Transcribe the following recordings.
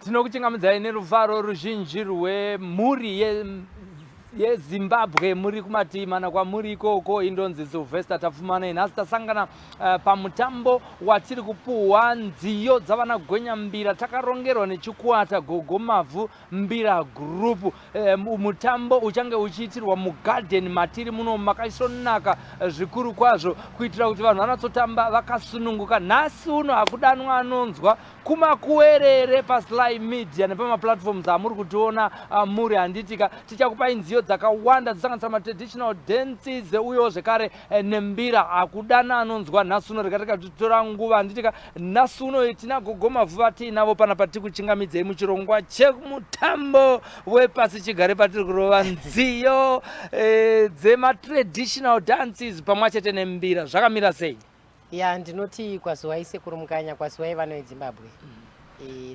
Tinokuchingamidza nerufaro ruzhinji rwemhuri yeZimbabwe muri kumati mana kwamuri ikoko indonzi Silvester tafumana nhasi tasangana pamutambo watiri kupuhwa nziyo dzavana gwenya Mbira takarongerwa nechikwata Gogo Mavhu Mbira group. Mutambo uchange uchiitirwa mugarden matiri muno makaisonaka zvikuru kwazvo kuitira kuti vanhu vanatsotamba vakasununguka. Nhasi uno hakudanwa anonzwa kumakuwerere paSlyMedia nepamaplatforms amuri kutiona muri handitika. Tichakupai nziyo dzakawanda dzisanganisa matraditional dances uyewo zvekare neMbira hakudana anonzwa. Nhasi uno rekatika titora nguva handitika. Nhasi uno tina Gogo Mavhu vatinavo pana patiri kuchingamidzei muchirongwa chemutambo wepasi chigare patiri kurova nziyo dzematraditional dances pamwe chete neMbira. Zvakamira sei? Ya ndinoti kwazuwai sekuru mukanya kwazuwai vana veZimbabwe.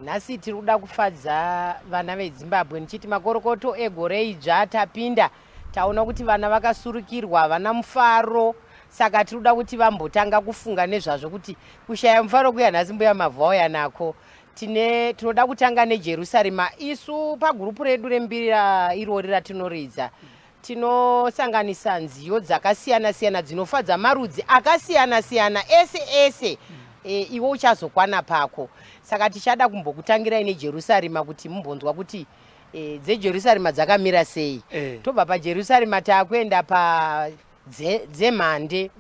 Nhasi tiri kuda kufadza vana veZimbabwe nichiti makorokoto egore idzva tapinda taona kuti vana vakasurukirwa vana mufaro. Saka tiri kuda kuti vambotanga kufunga nezvazvo kuti kushaya mufaro kuya nhasi mbuya Mavhu auya nako. Tinoda kutanga neJerusarema. Isu pagurupu redu reMbira irori ratinoridza tinosanganisa nziyo dzakasiyana-siyana dzinofadza marudzi akasiyana-siyana ese iwo uchazokwana pako. Saka tichada kumbokutangirai neJerusarema kuti mumbonzwa kuti dzeJerusarema dzakamira sei. Tobva paJerusarema takuenda padzemhande.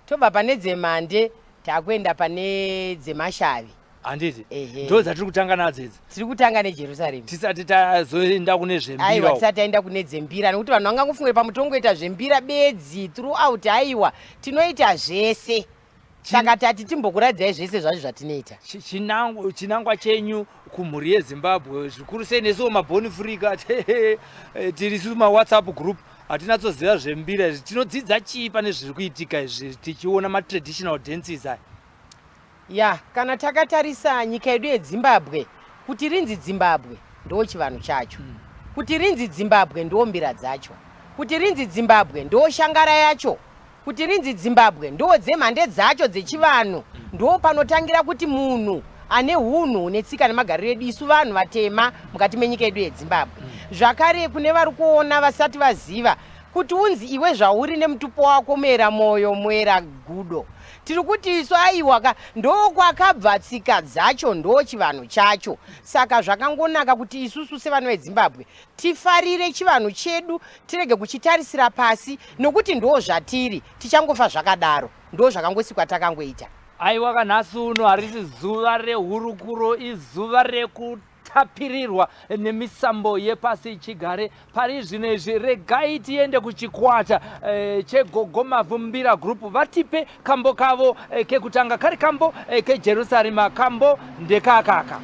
Tobva pane dzemhande takuenda pane dzemashavi. Handiti ndo dzatiri kutanga nadzo idzi. Tiri kutanga neJerusarema tisati tazoenda kune zvembira. Aiwa tisati taenda kune dzembira nekuti vanhu vangangofungira pamutongoita zvembira bedzi throughout. Aiwa tinoita zvese. Saka tati timbokuradzai zvese zvazvo zvatinoita. Chinangwa chenyu kumhuri yeZimbabwe zvikuru sei nesuwo mabhoni frika tiri maWhatsApp group hatinatsoziva zvembira izvi. Tinodzidza chii pane zviri kuitika izvi tichiona matraditional dances aya? Ya kana takatarisa nyika yedu yeZimbabwe kuti rinzi Zimbabwe ndo chivanhu chacho. Kuti rinzi Zimbabwe ndo mbira dzacho. Kuti rinzi Zimbabwe ndo shangara yacho. Kuti rinzi Zimbabwe ndo dzemhande dzacho dzechivanhu. Ndo panotangira kuti munhu ane hunhu netsika nemagariro edu isu vanhu vatema mukati menyika yedu yeZimbabwe. Zvakare kune vari kuona vasati vaziva kuti unzi iwe zvauri nemutupo wako muera moyo muera gudo. Tiri kuti isu aiwa ndo kwakabva tsika dzacho ndo chivanhu chacho. Saka zvakangonaka kuti isusu sevanhu veZimbabwe tifarire chivanhu chedu tirege kuchitarisira pasi nokuti ndo zvatiri tichangofa zvakadaro. Ndo zvakangosikwa takangoita. Aiwa kanhasi uno harisi zuva rehurukuro izuva rekutapirirwa nemisambo yepasi chigare. Pari zvino izvi regai tiende kuchikwata cheGogo Mavhu Mbira group vatipe kambo kavo kekutanga kari kambo keJerusarema. Kambo ndekakaka.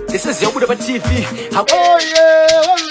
This is Yobuda TV. Oh yeah, oh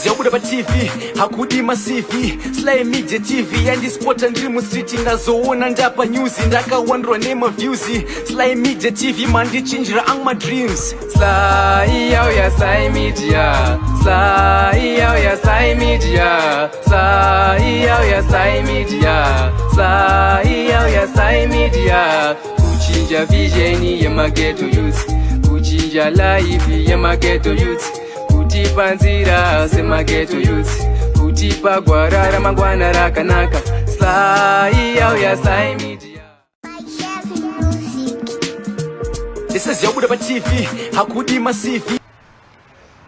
is yabuda pa TV hakudi masivi SlyMedia TV and sport and dream street ndazoona ndapa news ndakawandwa nema views SlyMedia TV mandi chinjira ang my dreams Sly ya SlyMedia Sly ya SlyMedia Sly ya SlyMedia Sly ya SlyMedia kuchinja vision ya mageto youth kuchinja life ya mageto youth kutipa nzira semageto youth kutipa gwarara mangwana rakanaka Sly ya SlyMedia. This is yabuda pa TV hakudi masivi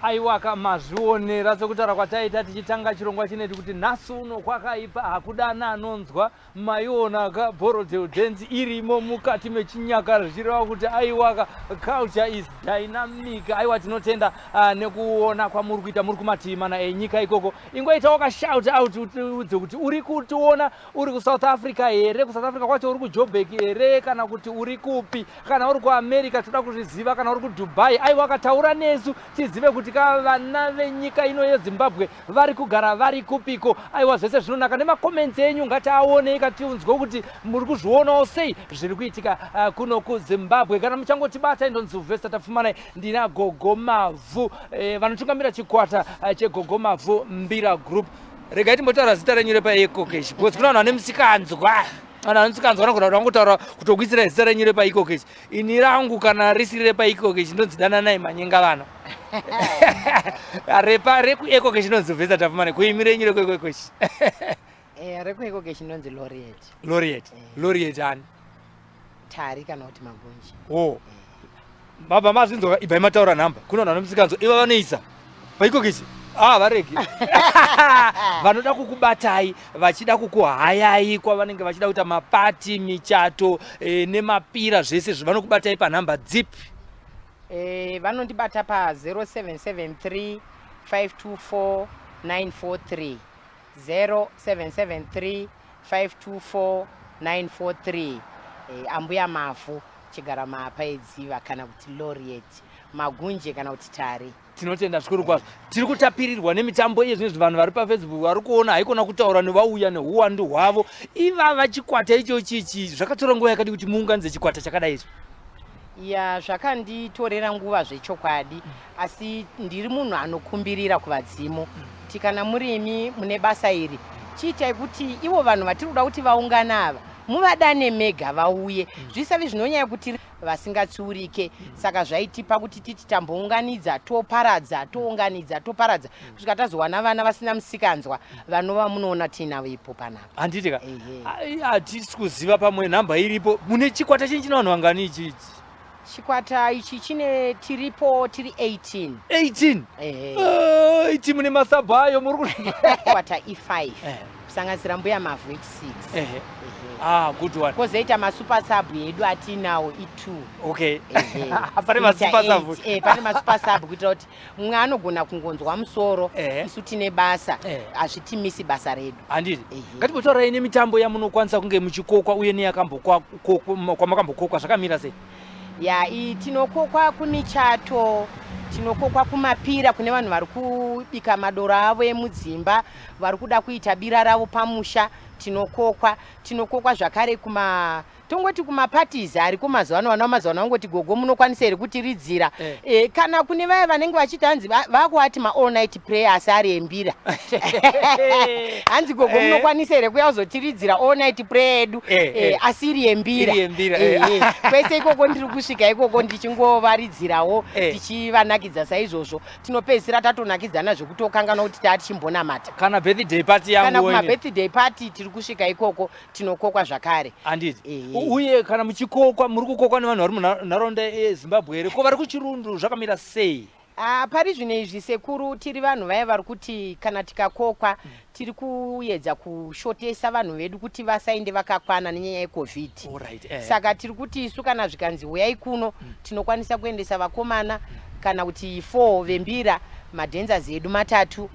aiwaka mazvionera sekutaura kwataita tichitanga chirongwa chineti kuti nhasi uno kwakaipa hakudana anonzwa maiona kabhorodheo dance irimo mukati mechinyakare zvichireva kuti aiwaka culture is dynamic. Aiwa tinotenda nekuona kwamuri kuita muri kumativi mana enyika ikoko. Ingoita wakashout out udze kuti uri kutiona uri kuSouth Africa here, kuSouth Africa kwacho uri kuJoburg here, kana kuti uri kupi, kana uri kuAmerica toda kuzviziva, kana uri kuDubai. Aiwa taura nesu tizive kuti vana venyika ino yeZimbabwe vari kugara vari kupiko. Aiwa zvese zvinonaka nemakomenti enyu ngatiaone ikatiunzwe kuti muri kuzvionawo sei zviri kuitika kuno kuZimbabwe. Kana muchangotibata indonzi Silvester tafumana ndina Gogo Mavhu vanotungamira chikwata cheGogo Mavhu Mbira group. Regai timbotaura zita renyu repaikokeshi because kuna vanhu vane musikanzwa vanhu vane musikanzwa vanogona kuti vangotaura kutokuisira zita renyu repaikokeshi. Ini rangu kana risiri repaikokeshi ndonzidana naye manyenga vana repa rekuekokeshi ndonzi Silvester tafumana kuimira renyu rekuekokeshi rekuekokeshi ndonzi Laureate ani tari kana kuti magunji. Oh baba mazvinzwa ibva mataura nhamba kuna vanhu vane musikanzwa iva vanoisa paikokeshi varegi vanoda kukubatai vachida kukuhayai kwavanenge vachida kuita mapati michato nemapira zvese zvavanokubatai panhamba dzipi. Vanondibata pa 0773 524 943 0773 524 943. Ambuya Mavhu chigara maapaidziva kana kuti Laureate magunje kana kuti tari. Tinotenda zvikuru kwazvo. Tiri kutapirirwa nemitambo yezvinhu vanhu vari paFacebook vari kuona haikona kutaura nevauya neuwandu hwavo. Ivava chikwata icho chichi zvakatora nguva yakadi kuti muunganidze chikwata chakadai izvo. Ya zvakanditorera nguva zvechokwadi asi ndiri munhu anokumbirira kuvadzimu kuti kana murimi mune basa iri chiitai kuti ivo vanhu vatiri kuda kuti vaungana ava muvadane mega vauye zvisavi zvinonyanya kuti vasingatsiurike. Saka zvaitipa kuti titi tambounganidza toparadza tounganidza toparadza kusvika tazowana vana vasina musikanzwa vanova munoona tiinavo ipo panapa. Handitika hatisi kuziva pamwe nhamba iripo. Mune chikwata chinyi china vanhu vangani ichichi? Chikwata ichi tiripo tiri 18. 18 mune masabha ayo muri chikwata E5 kusanganisira mbuya Mavhu H6. Good one. Kozoita masuper sub edu atinawo E2. Okay. Pane masuper sub. Pane masuper sub kuitira kuti mumwe anogona kungonzwa musoro isu tine basa azvitimisi basa redu. Handiti. Ngatimbotaurai nemitambo yamunokwanisa kunge muchikokwa uye kwamakambokokwa zvakamira sei? Ya tinokokwa kumichato, tinokokwa kumapira kune vanhu vari kubika madoro avo emudzimba, vari kuda kuita bira ravo pamusha, tinokokwa zvakare tongoti kumapatizi ariko mazuva ano ngoti Gogo munokwanisa here kuti ridzira. Kana kune vaya vanenge vachiti hanzi vakuati all night prayer asi ari embira. Hanzi Gogo munokwanisa here kuya kuzotiridzira all night prayer edu asi iri embira. Kwese ikoko ndiri kusvika ikoko ndichingovaridzirawo tichivanakidza saizvozvo. Tinopedzisira tatonakidzana zvekutokangana kuti tatichimbonamata. Kana birthday party yangu kana kuma birthday party tiri kusvika ikoko tinokokwa zvakare. Handiti. Uye kana muchikokwa muri kukokwa nevanhu vari munharaunda yeZimbabwe here ko vari kuchirundu zvakamira sei? Pari zvino izvi sekuru tiri vanhu vaya vari kuti kana tikakokwa tiri kuedza kushotesa vanhu vedu kuti vasainde vakakwana nenyaya yeCovid. Saka tiri kuti isu kana zvikanzi uyai kuno tinokwanisa kuendesa vakomana kana kuti 4 vembira madhenzers edu matatu,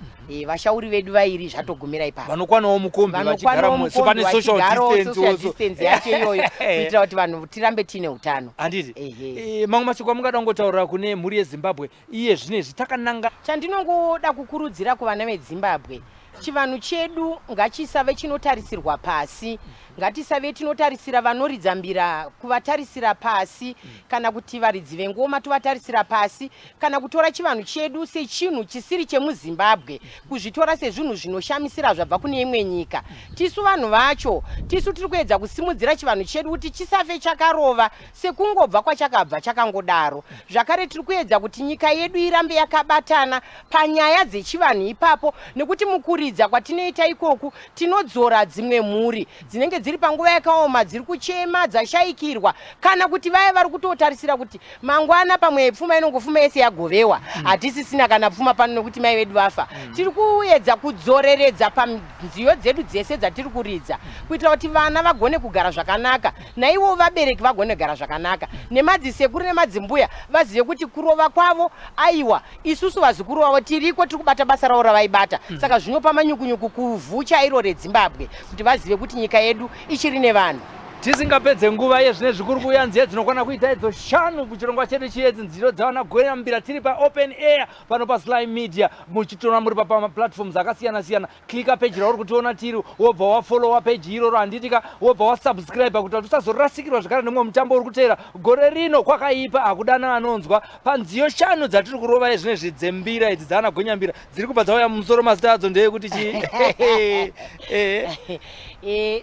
vashauri vedu vairi zvatogumira ipapo. Vanokwanawo mukombi vachigara pane social distance yacho iyoyo kuitira kuti vanhu tirambe tine utano. Handiti mamwe mashoko amungada kungotaurira kune mhuri yeZimbabwe iye zvinezvi takananga. Chandinongoda kukurudzira kuvana veZimbabwe, chivanhu chedu ngachisave chinotarisirwa pasi, ngatisave tinotarisira vanoridza mbira kuvatarisira pasi, kana kuti varidzi vengoma tuvatarisira pasi, kana kutora chivanhu chedu sechinhu chisiri chemuZimbabwe kuzvitora sezvinhu zvinoshamisira zvabva kune imwe nyika. Tisu vanhu vacho, tisu tiri kuedza kusimudzira chivanhu chedu kuti chisafe chakarova sekungobva kwachakabva chakangodaro. Zvakare tiri kuedza kuti nyika yedu irambe yakabatana panyaya dzechivanhu ipapo, nekuti mukuridza kwatinoita ikoku tinodzora dzimwe mhuri dzinenge dziri panguva yakaoma, dziri kuchema, dzashaikirwa, kana kuti vaya vari kutotarisira kuti mangwana pamwe pfuma inongofuma yese yagovewa, hatisisina kana pfuma pano nekuti mai vedu vafa. Tiri kuedza kudzoreredza panziyo dzedu dzese dzatiri kuridza kuitira kuti vana vagone kugara zvakanaka, naivo vabereki vagone kugara zvakanaka, nemadzisekuru nemadzimbuya vazive kuti kurova kwavo aiwa isusu vazukuru vavo tiriko tiri kubata basa ravo ravaibata. Saka zvinopa manyukunyuku kuvhu chairo reZimbabwe kuti vazive kuti nyika yedu ichiri nevanhu. Tisingapedze nguva yezvinezvi kuri kuuya nziyo dzinokwana kuita idzo 5 kuchirongwa chedu chiedzi, nziyo dzavana gwenya mbira tiri pa open air pano pa SlyMedia, muchitora muri pa platforms akasiyana siyana. Klika page rauri kutiona tiri, wobva wafollowa page iroro handitika, wobva wasubscribe kuti usazorasikirwa zvakare nemwe mutambo uri kuteera. Gore rino kwakaipa akudana anonzwa panziyo 5 dzatiri kurova yezvinezvi dzembira idzi dzavana gwenya mbira dziri kubva dzauya mumusoro mazita adzo ndeyekuti chi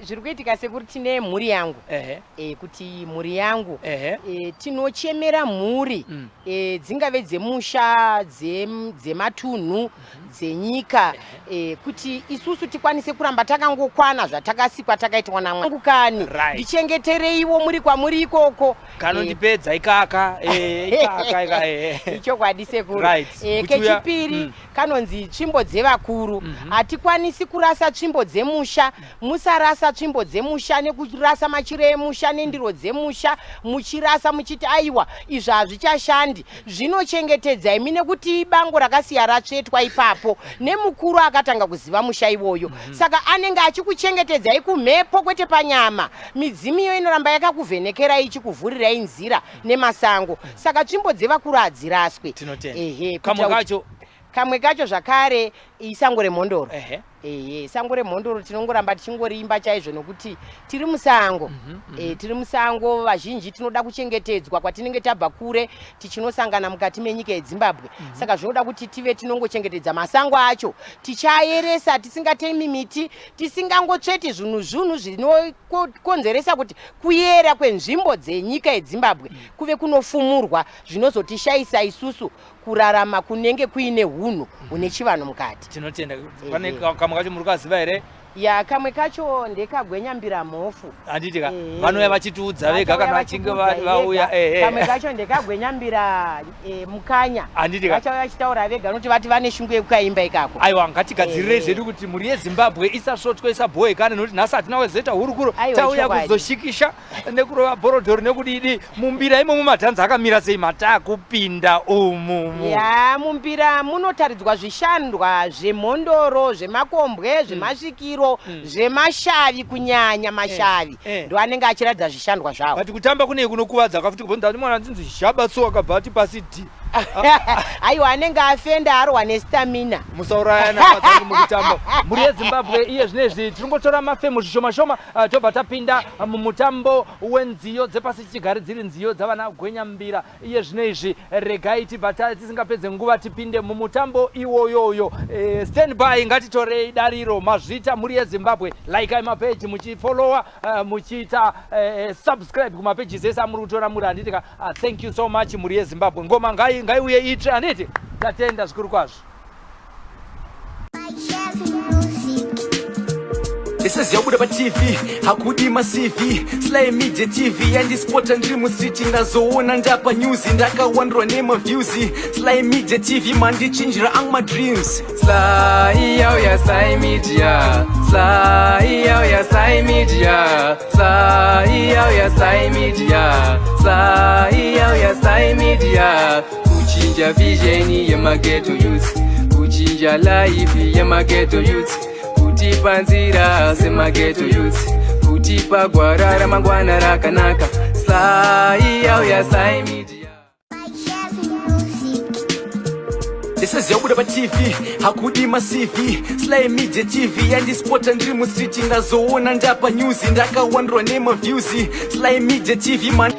zviri kuitika sekuri tine mhuri yangu, kuti mhuri yangu tinochemera mhuri dzingave dzemusha, dzematunhu, dzenyika, kuti isusu tikwanise kuramba takangokwana zvatakasikwa takaitwa naMwari. Kani ndichengetereiwo muri kwamuri ikoko kanondipedza ikaka ichokwadi sekuru. Kechipiri kanonzi tsvimbo dzevakuru. Hatikwanisi kurasa tsvimbo dzemusha, musarasa tsvimbo dzemusha nekurasa machiro emusha nendiro dzemusha, muchirasa muchiti aiwa izvi hazvichashandi. Zvinochengetedza imi nekuti bango rakasiya ratsvetwa ipapo nemukuru akatanga kuziva musha iwoyo. Saka anenge achikuchengetedzai kumhepo kwete panyama. Midzimu iyo inoramba yakakuvhenekera ichikuvhurirai nzira nemasango. Saka tsvimbo dzevakuru hadziraswe. Kamwe kacho zvakare isango remhondoro. Sango remhondoro tinongoramba tichingoriimba chaizvo nokuti tiri musango. Tiri musango, vazhinji tinoda kuchengetedzwa kwatinenge tabva kure tichinosangana mukati menyika yeZimbabwe. Saka zvinoda kuti tive tinongochengetedza masango acho, tichaeresa, tisingatemi miti, tisingangotsveti zvinhu zvinokonzeresa kuti kuyera kwenzvimbo dzenyika yeZimbabwe kuve kunofumurwa zvinozotishayisa isusu kurarama kunenge kuine hunhu hune chivanhu mukati. Tinotenda pane kamwe kacho muri kuziva here? Ya, kamwe kacho ndekagwenya mbira mhofu. Handitika vanouya vachitiudza vega kana vachinge vauya. Kamwe kacho ndekagwenya mbira mukanya. Handitika vachauya vachitaura vega nokuti vati vane shungu yekukaimba ikako. Aiwa, ngatigadzirire zvedu kuti mhuri yeZimbabwe isasvotwe isabhohekane nokuti nhasi hatina wezeta hurukuro tauya kuzoshikisha nekurova bhorodhoro nekudidi. Mumbira imo mumadhanza akamira sei matakupinda umu? Ya, mumbira munotaridzwa zvishandwa zvemhondoro, zvemakombwe, zvemasvikiro, zvemashavi, kunyanya mashavi ndo anenge achiratidza zvishandwa zvavo. Kuti kutamba kune kunokuvadza kafuti kubvunza kuti mwana ndinzi zhabatso akabva ati pasi d. Aiwa, anenge afenda arohwa nestamina. Musaurayana padzangu mukutamba. Mhuri yeZimbabwe iye zvinezvi tiringotora mafemu zvishoma shoma tobva tapinda mumutambo wenziyo dzepasi chigare dziri nziyo dzavana gwenya mbira. Iye zvinezvi regai tibva tisingapedze nguva tipinde mumutambo iwoyoyo. Stand by, ngatitorei dariro mazvita mhuri yeZimbabwe. Like mapeji muchifollowa, muchiita subscribe kumapeji zese amuri kutora muri. Handitika thank you so much mhuri yeZimbabwe. Ngoma ngaiuye itsve handiti tatenda zvikuru kwazvo. Ndisaziyabuda paTV hakudi maCV SlyMedia TV yandispota ndiri mustreet ndazoona ndapa news ndakawandirwa nemaviews. SlyMedia TV mandichinjira ang madreams. Sly ya SlyMedia, Sly ya SlyMedia, Sly ya SlyMedia, Sly ya SlyMedia. kuchinja vision yemageto youth, kuchinja life yemageto youth, kutipa nzira semageto youth, kutipa gwara ramangwana rakanaka. Sly ya SlyMedia. This is Yabuda TV, hakudima CV, SlyMedia TV, and this sport and dream street ngazoona ndapa news ndakawandwa name of views, SlyMedia TV man.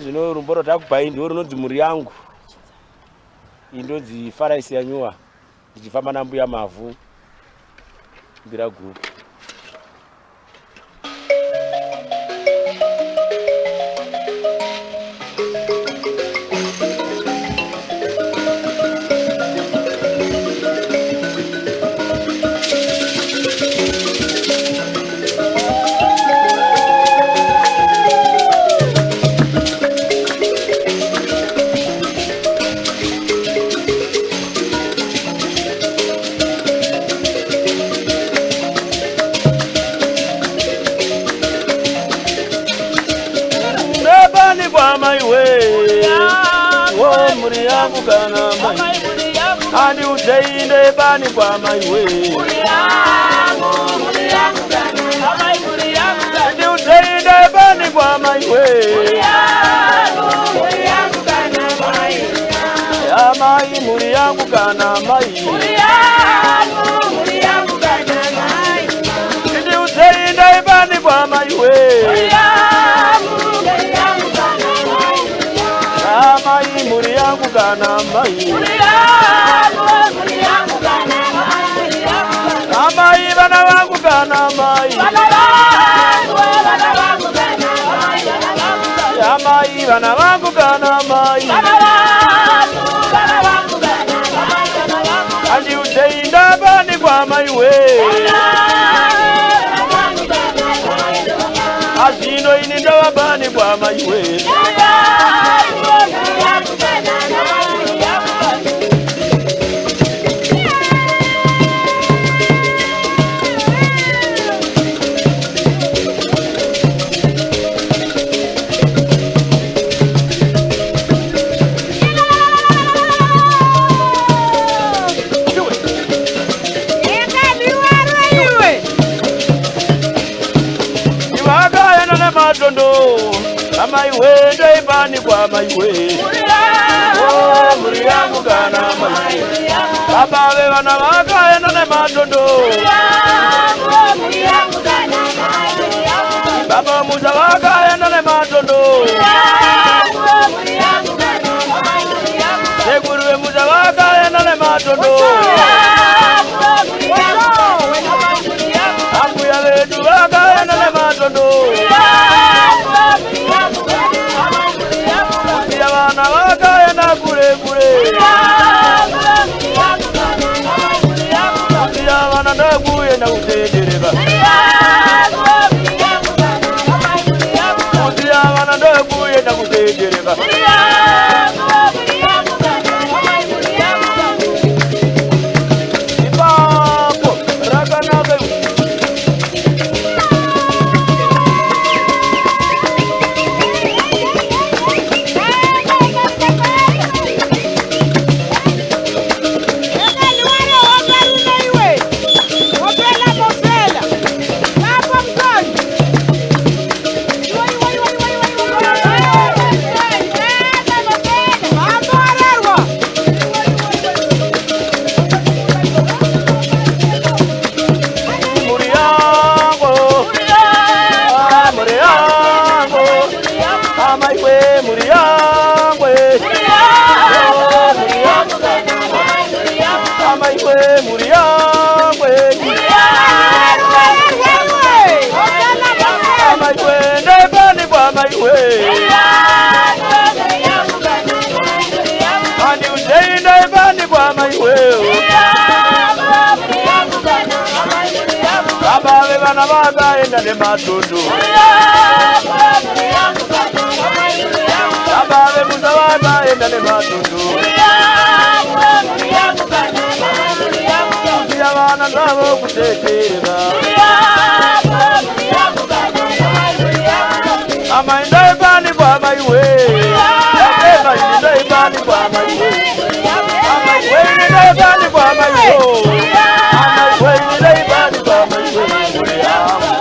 Zvino rumboro takupai ndio runonzi muri yangu. Indonzi Faraisi yanyuwa. Ndichifamba na mbuya Mavhu. Mbira group. yangu kana mai Andi uzeinde bani kwa mai we Andi uzeinde bani kwa mai we Ya mai muri yangu kana mai Andi uzeinde bani kwa mai we Ya mai muri yangu kana mai Amai bana wangu kana mai Ya mai bana wangu kana mai Andi uzeinde bani kwa mai we Azino ini ndawa bani kwa mai we Amai we ndai bani kwa mai we Oh muri yangu kana mai Baba we wana waka enda ne madondo Baba muza waka enda ne madondo Seguru we muza waka enda ne madondo Ambu ya wedu waka enda ne madondo Wana waka ena kure kure Sia wana ndagu ena utejereba Sia wana ndagu ena utejereba Ipapo ragana beru Bana waga enda ne matundu Baba we muza waga enda ne matundu Sia wana ndavo kutekereba Ama indai bani kwa mai we Ama indai bani kwa mai we Ama indai bani kwa mai we Ama indai bani kwa mai we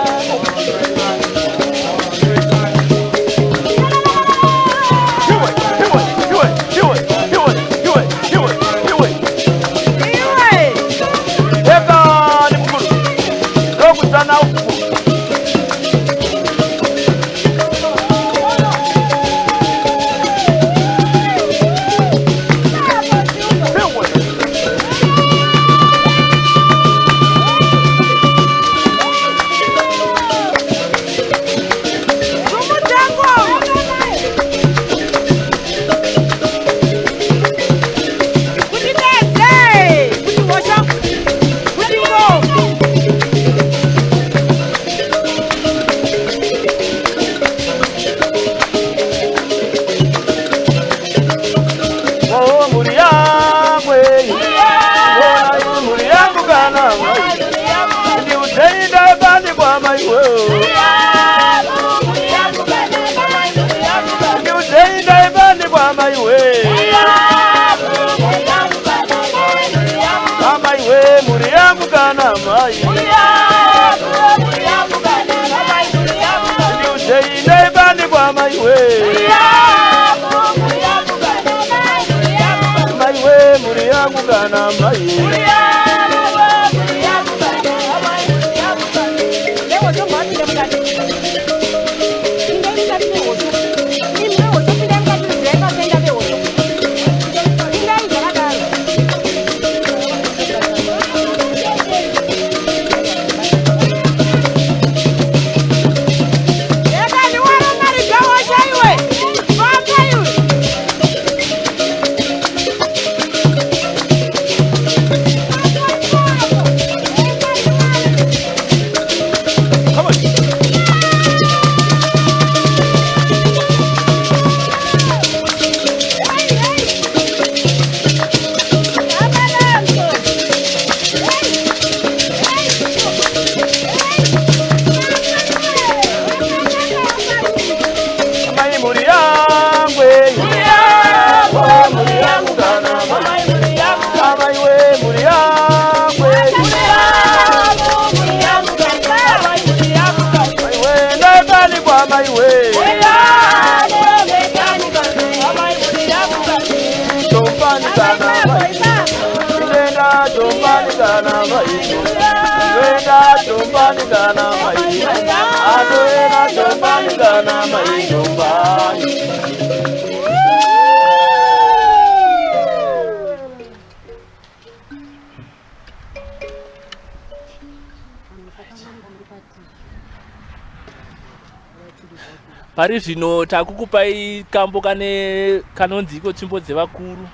Pari zvino takukupai kambo kanonzi iko tsvimbo dzevakuru.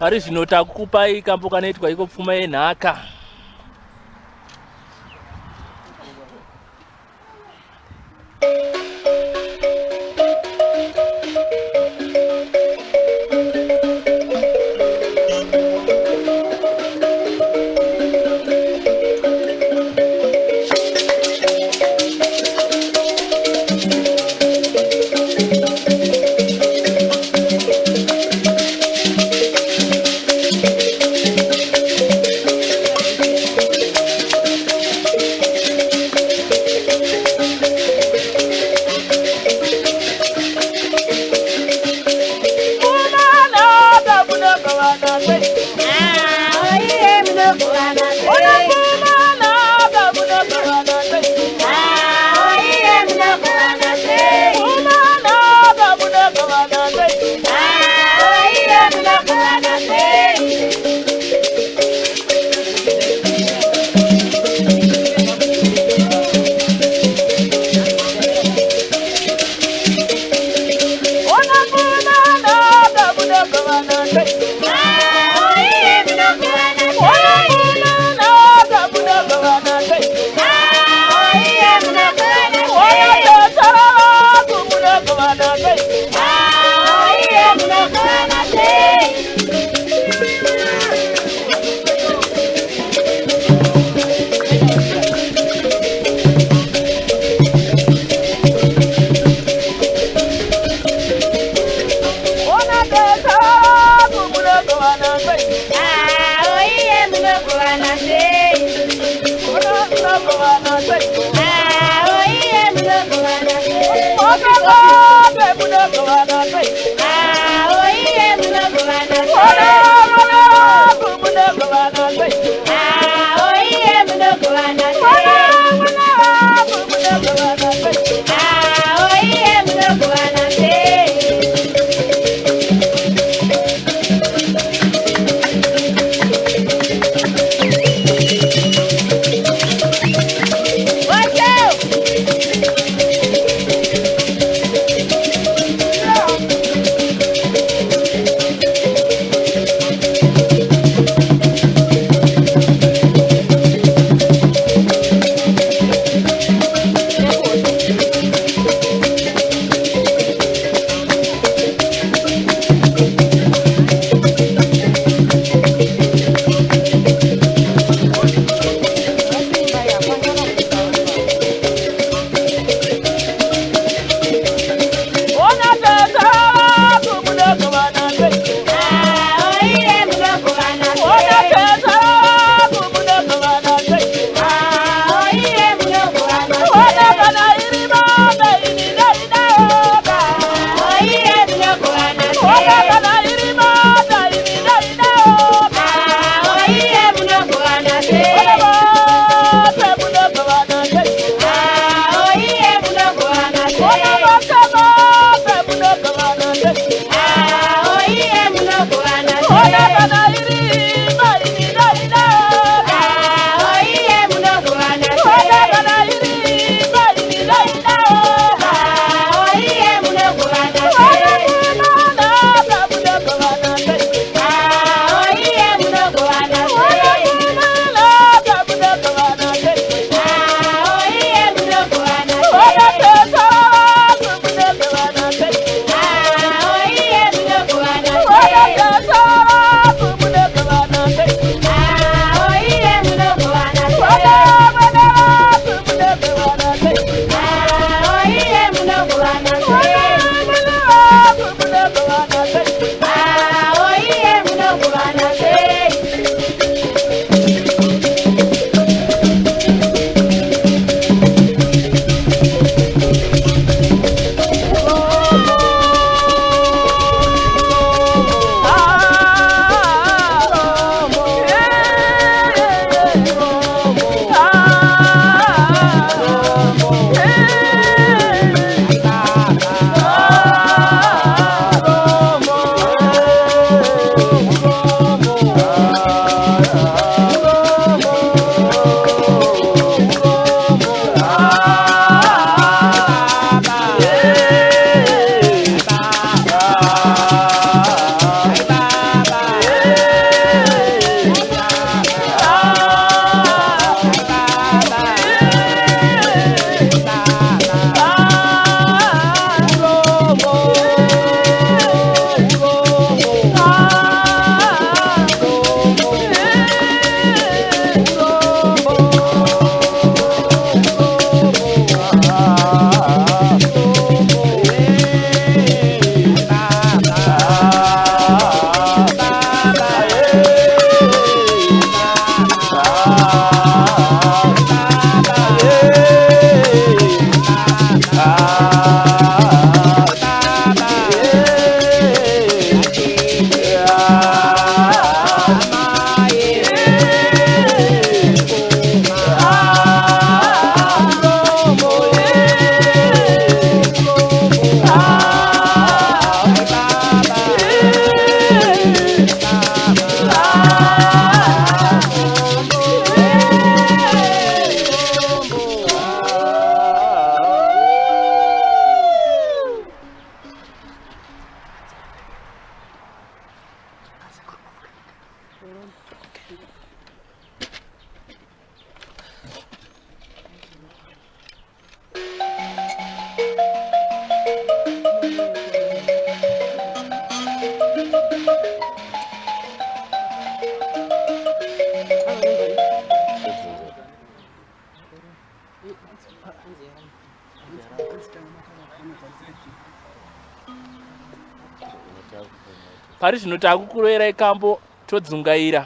pari zvino takukupai kambo kanoitwa iko pfuma yenhaka. Pari zvino takukuroverai kambo todzungaira.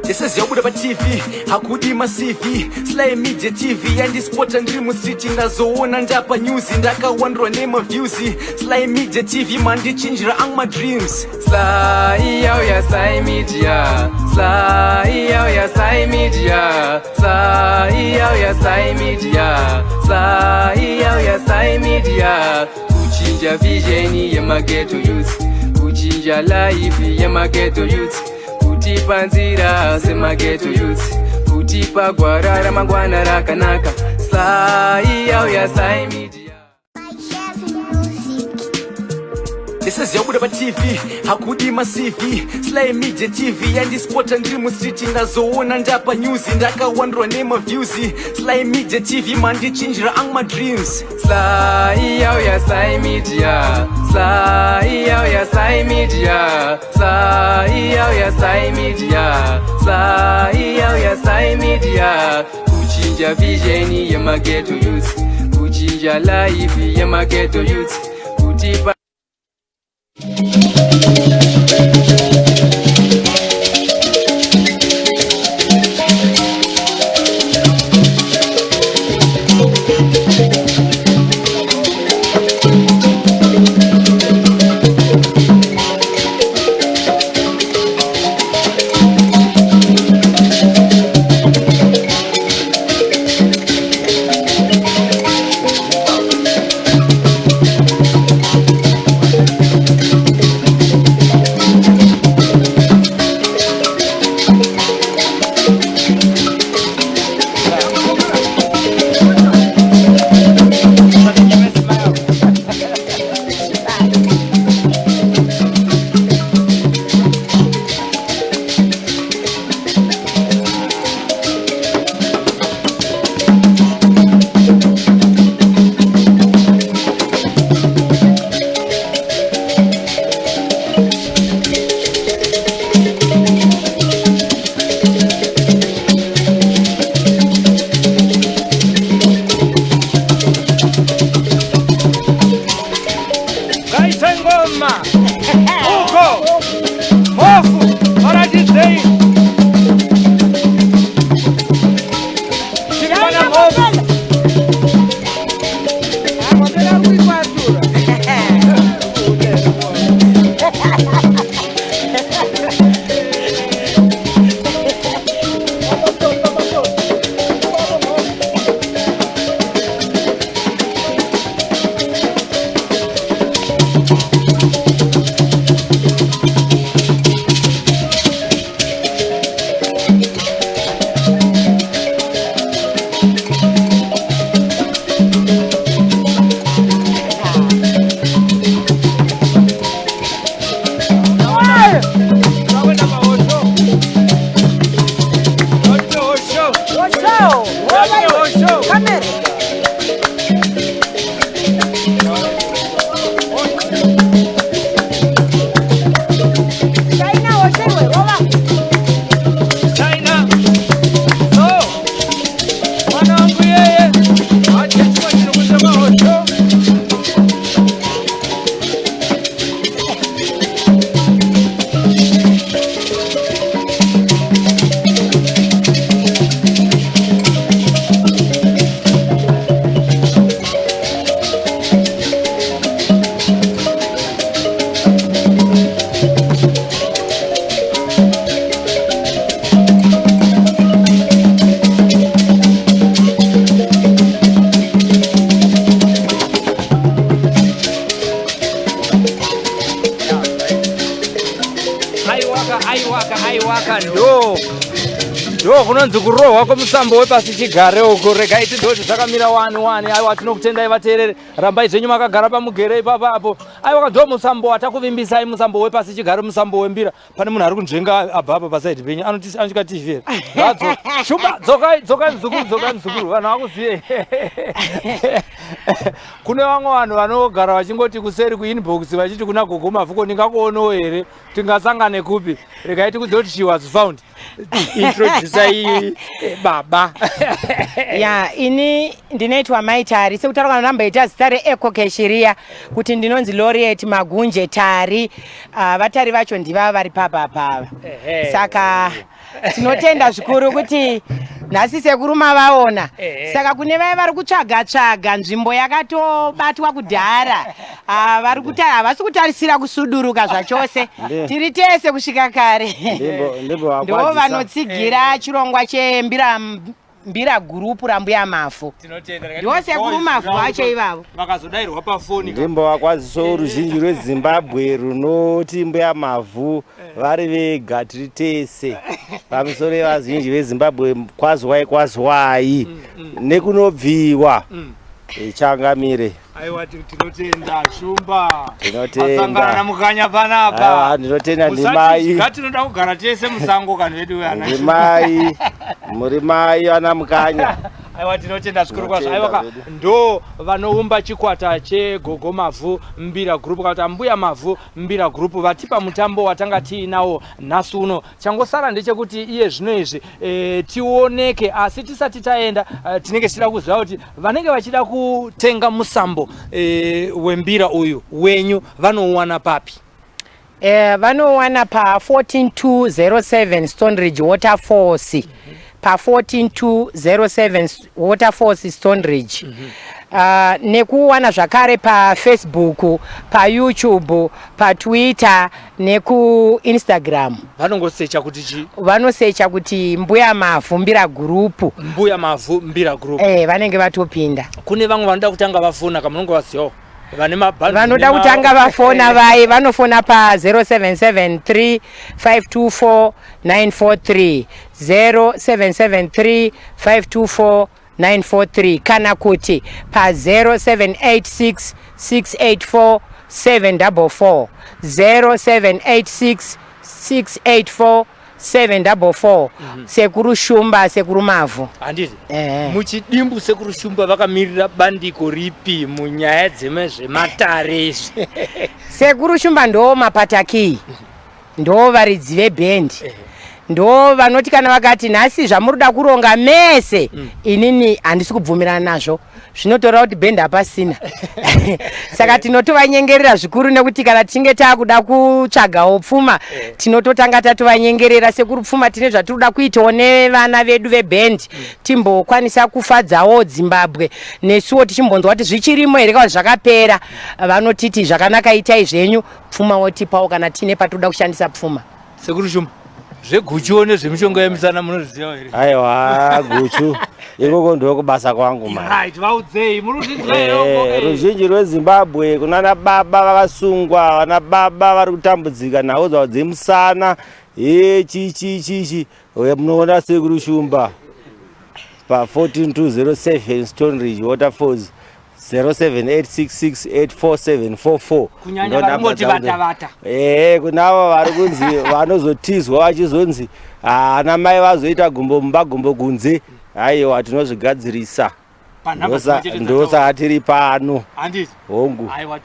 This is Yobuda TV, hakudi masivi SlyMedia Tv, and sport and dream street ndazoona ndapa news ndakawandwa nema views SlyMedia TV mandi chinjira ang my dreams Sly yo ya SlyMedia, Sly yo ya SlyMedia, Sly yo ya SlyMedia, Sly yo ya SlyMedia. Kuchinja vision ya mageto youth, kuchinja life ya mageto youth, kutipa nzira semageto youth, kutipa gwarara mangwana rakanaka. Sly yo ya SlyMedia. This is Yobuda TV, hakudi masivi SlyMedia Tv, and sport and dream street ndazoona ndapa news ndakawandwa nema views SlyMedia Tv mandi chinjira ang my dreams Sly yo ya SlyMedia, Sly yo ya SlyMedia, Sly yo ya SlyMedia, Sly yo ya SlyMedia. kuchinja vision yemageto youth, kuchinja life yemageto youth, kutipa ndo kunonzi kurohwa kwemusambo wepasi chigare uko. Regai tidoti zvakamira 1-1. Aiwa, tinokutendai vateereri, rambai zvenyu makagara pamugere ipapo. Aiwa, ndo musambo watakuvimbisai, musambo wepasi chigare, musambo wembira. Pane munhu ari kunzvenga abva apa pasaidi penyu, anotyika TV. Shuba, dzokani zukuru, vanhu vakuziye. Kune vamwe vanhu vanogara vachingoti kuseri kuinbox vachiti kuna Gogo Mavhu ndingakuonawo here, tingasangane kupi. Regai tikudzoti she was found. Introduce baba. Ya, ini ndinoitwa Maitari, sekutaura nambaita zita reEco Keshiria kuti ndinonzi Laureate Magunje Tari. Vatari vacho ndiva vari papa. Saka tinotenda zvikuru kuti nhasi sekuru mavaona. Saka kune vaya vari kutsvaga nzvimbo yakatobatwa kudhara, havasi kutarisira kusuduruka zvachose. Tiri tese kusvika kare. Ndo vanotsigira chirongwa Mbira gurupu rambuya Mavhu. Ndo sekuru Mavhu vacho ivavo vakazodairwa pafoni. Ndimbo wakwaziso ruzhinji rweZimbabwe runoti Mbuya Mavhu vari vega tiri tese. Pamusoro vazhinji veZimbabwe kwazwai nekunobviwa. Changamire. Aiwa, tinotenda Shumba. Tinotenda. Asangana mukanya panapa. Ndinotenda ndimai. Tinoda kugara tese musango kana vedu ana. Ndimai. Muri mai ana mukanya. Aiwa tinotenda zvikuru kwazvo. Aiwa ndo vanoumba chikwata cheGogo Mavhu Mbira Group kana kuti Mbuya Mavhu Mbira Group vatipa mutambo watanga tiinawo nhasi uno. Changosara ndechekuti iye zvino izvi tioneke asi tisati taenda tinenge tichida kuziva kuti vanenge vachida kutenga musambo wembira uyu wenyu vanouwana papi? Vanowana pa 14207 Stone Ridge Waterfalls. Pa 14207 Waterfalls Stone Ridge. Nekuwana zvakare pa Facebook, pa YouTube, pa Twitter, neku Instagram. Vanongosecha kuti chi? Vanosecha kuti Mbuya Mavhu Mbira Group. Mbuya Mavhu Mbira Group. Vanenge vatopinda. Kune vamwe vanoda kutanga vafona kamunongo vasiyo. Vanoda kutanga vafona vai vanofona pa 0773 524 943 0773 524 943 kana kuti pa 0786 684 744 0786 684 744 sekuru Shumba sekuru Mavhu. Handiti muchidimbu sekuru Shumba vakamirira bandiko ripi munyaya dzezvematare? Sekuru Shumba ndo mapataki ndo varidzi vebhendi ndo vanoti kana vakati nhasi zvamuruda kuronga mese inini handisi kubvumirana nazvo zvinotora kuti bhendi hapasina. Saka tinotovanyengerera zvikuru nekuti kana tinge takuda kutsvagawo pfuma tinototanga tatovanyengerera sekuru pfuma tine zvatinoda kuitawo nevana vedu vebhendi timbokwanisa kufadzawo Zimbabwe nesuwo tichimbonzwa kuti zvichirimo here kana zvakapera. Vanotiti zvakanaka itai zvenyu pfuma wotipawo kana tine patinoda kushandisa pfuma. Sekuru Shumba zveguchu nezvemishonga yemisana munozviziva here? Aiwa guchu ikoko ndokubasa kwangu right vaudzei ruzhinji rweZimbabwe kunana baba vakasungwa vana baba vari kutambudzika nhau dzavo dzemusana chichi munoona sekuru Shumba pa 14207 Stone Ridge Waterfalls 0786684744 kunyanya varongoti vata kunavo vari kunzi vanozotizwa vachizonzi ana mai vazoita gumbo mumba gumbo kunze. Aiwa tinozvigadzirisa ndosaka tiri pano. Handiti hongu. Aiwa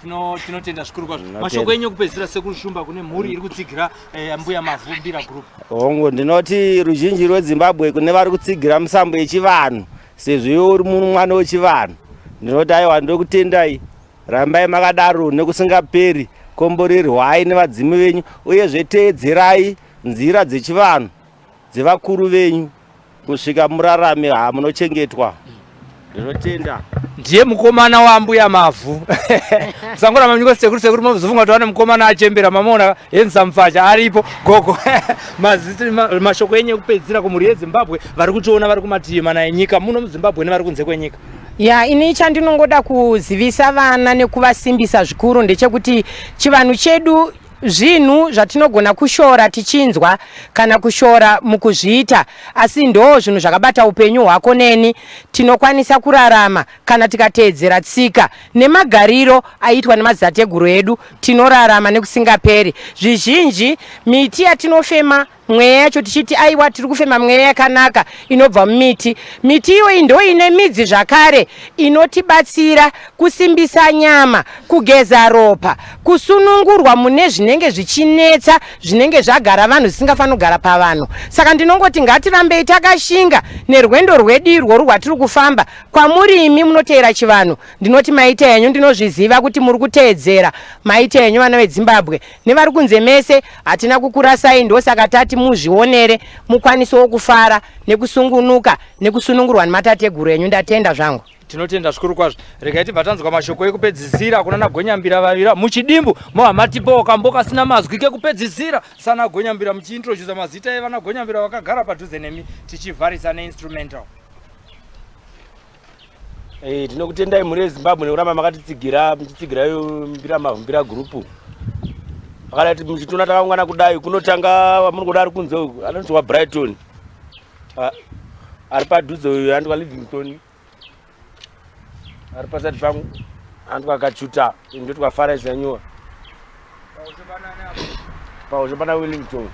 tinotenda zvikuru kwazvo. Mashoko enyu kupedzisira sekuru Shumba kune mhuri iri kutsigira Mbuya Mavhu Mbira Group. Hongu ndinoti ruzhinji rweZimbabwe kune vari kutsigira musambo yechivanhu sezvo uri mwana wechivanhu ndinoti aiwa ndokutendai rambai makadaro nekusingaperi komborerwai nevadzimi venyu uyezve teedzerai nzira dzechivanhu dzevakuru venyu kusvika murarame munochengetwa. Ndinotenda ndiye mukomana waMbuya Mavhu. Musangora mamnyiko sekuru muzofunga kuti wane mukomana achembera mamona henza mfacha aripo Gogo. Mashoko enyu kupedzisira kumhuri yeZimbabwe vari kutoona vari kumativi mana enyika muno muZimbabwe nevari kunze kwenyika. Ini chandinongoda kuzivisa vana nekuvasimbisa zvikuru ndechekuti chivanhu chedu zvinhu zvatinogona kushora tichinzwa kana kushora mukuzviita asi ndo zvinhu zvakabata upenyu hwako neni tinokwanisa kurarama kana tikateedzera tsika nemagariro aitwa nemadzitateguru edu tinorarama nekusingaperi. Zvizhinji miti yatinofema mweya yacho tichiti aiwa tiri kufema mweya yakanaka inobva mumiti. Miti iyo ndo ine midzi zvakare inotibatsira kusimbisa nyama, kugeza ropa, kusunungurwa mune zvinenge zvichinetsa zvinenge zvagara vanhu zvisingafanira kugara pavanhu. Saka ndinongoti ngatirambei takashinga nerwendo rwedu irworwu rwatiri kufamba. Kwamuri imi munoteera chivanhu ndinoti maita yenyu ndinozviziva kuti muri kuteedzera maita yenyu vana veZimbabwe nevari kunze mese hatina kukurasai ndosaka tati muzvionere mukwanisewo kufara nekusungunuka nekusunungurwa nematateguru enyu. Ndatenda zvangu. Tinotenda zvikuru kwazvo. Regai tibva tanzwa mashoko ekupedzisira kunana Gonyambira vavira muchidimbu mohamatipo kamboka sina mazwi kekupedzisira sana Gonyambira muchiintroduce mazita evana Gonyambira vakagara padhuze nemi tichivharisa neinstrumental. Tinokutendai muri veZimbabwe nekuramba makatitsigira muchitsigira Mbira Mavhu Mbira Group. Akati muchitona takangwana kudai kunotanga muri kudari kunze anonzwa Brighton. Ari padhuze uyu andwa Livingstone. Ari pasati pangu andwa Kachuta ndo twafara izanyuwa. Pauze pana Wellington.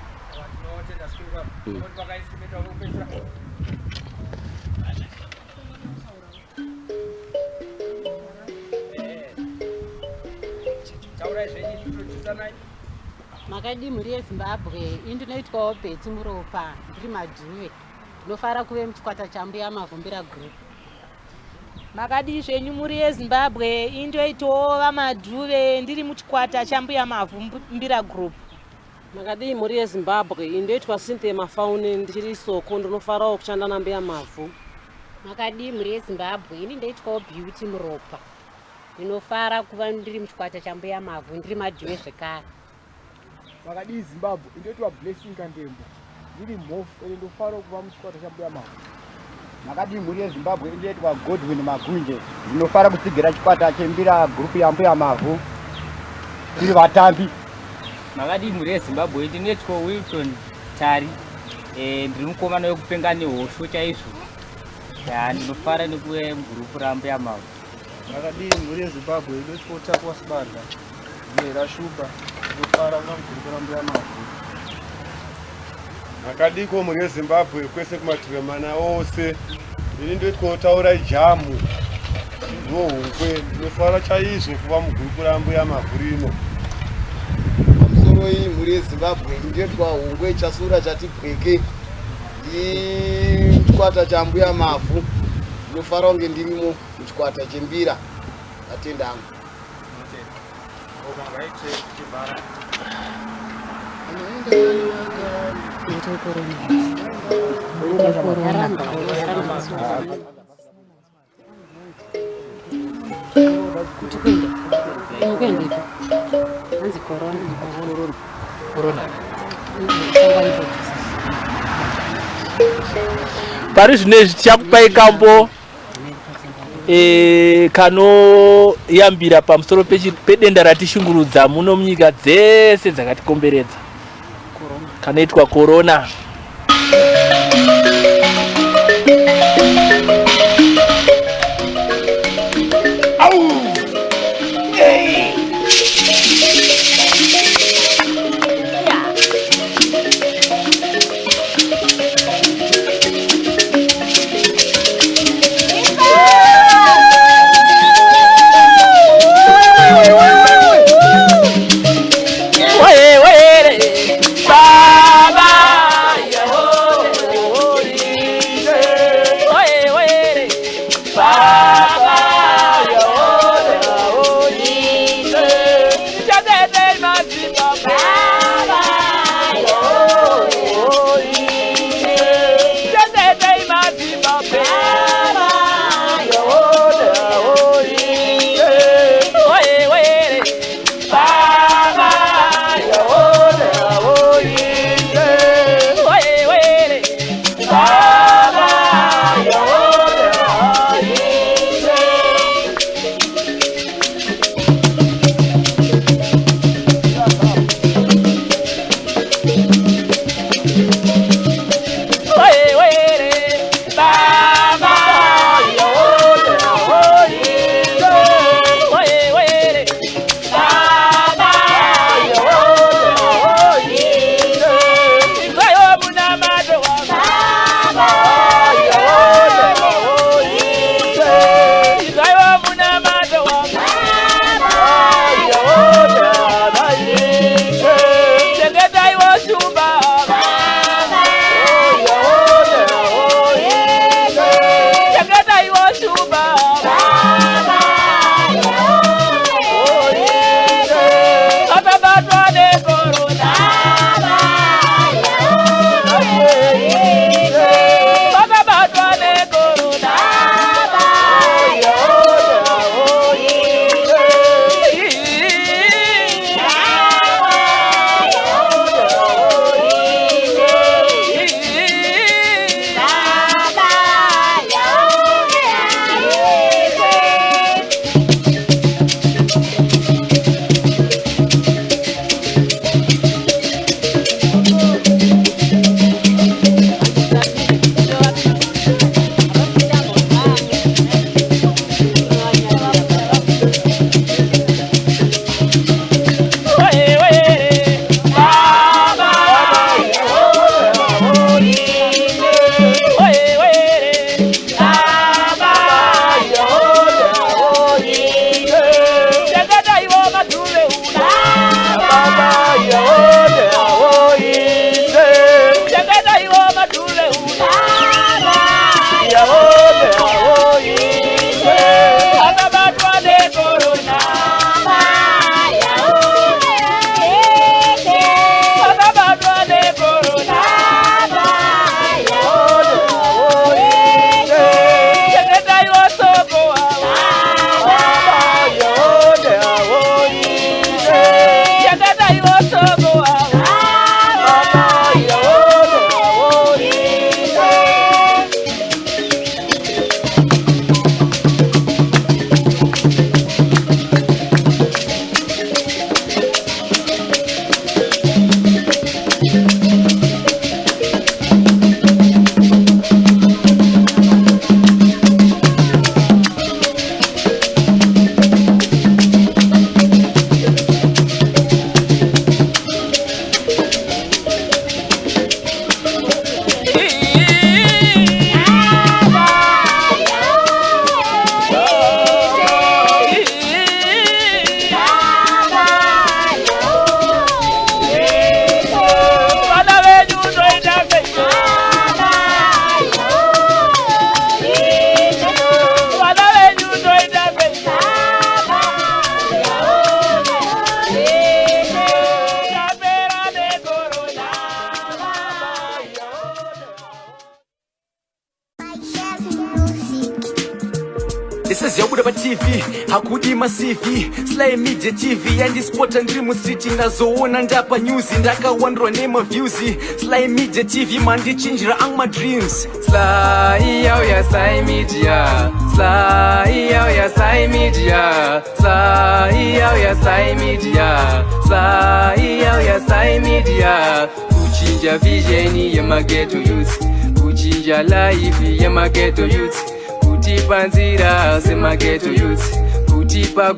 Makadi muri yeZimbabwe indinoitwawo bheti muropa ndiri madhuve ndinofara kuve muchikwata chambuya Mavhu Mbira group. Makadi zvenyu muri yeZimbabwe indoitawo vamadhuve ndiri muchikwata chambuya Mavhu Mbira group. Makadi muri yeZimbabwe indoitwa Sinte Mafaune ndiri soko ndinofarawo kushanda nambuya Mavhu. Makadi muri yeZimbabwe ini ndoitwawo beauty muropa ndinofara kuva ndiri muchikwata chambuya Mavhu ndiri madhuve zvekare. Makadi Zimbabwe indoitwa Blessing Kandembo ndiri mhofu ende ndofara kuva muchikwata chambuya Mavhu. Makadi muri yeZimbabwe indoitwa Godwin Magunje ndinofara kutsigira chikwata Chembira group yambuya Mavhu tiri vatambi. Makadi muri yeZimbabwe ndinoitwa Wilton Tari ndiri mukomana wekupenga nehosho chaizvo ndinofara nekuve mugrupu rambuya Mavhu. Makadi muri yeZimbabwe indoitwa Takwa Sibanda ndiri Shuba ndinofara kuva mugrupu rambuya Mavhu. Makadiko muri yeZimbabwe kwese kumativi mana ose ini ndoitwa Taura Jamu ndohungwe ndinofara chaizvo kuva mugrupu rambuya Mavhu rino. Pamusoro iyi muri yeZimbabwe ndoitwa Hungwe Chasura chati Bweke chikwata chambuya Mavhu ndinofara kunge ndirimo muchikwata Chembira atenda angu. Pari zvinezvi tichakupai kambo kanoyambira pamusoro pedenda ratishungurudza muno munyika dzese dzakatikomberedza kanoitwa corona. Baba, ndisaziyabuda pa TV hakudi masivi SlyMedia TV yandispota ndiri mu street ndazoona ndapa news ndakawandwa nemaviews SlyMedia TV mandichinjira ang my dreams Sly yo ya SlyMedia Sly yo ya SlyMedia Sly yo ya SlyMedia Sly yo ya SlyMedia kuchinja vision ya mageto youth kuchinja life ya mageto youth kutipa nzira semageto youth kutipa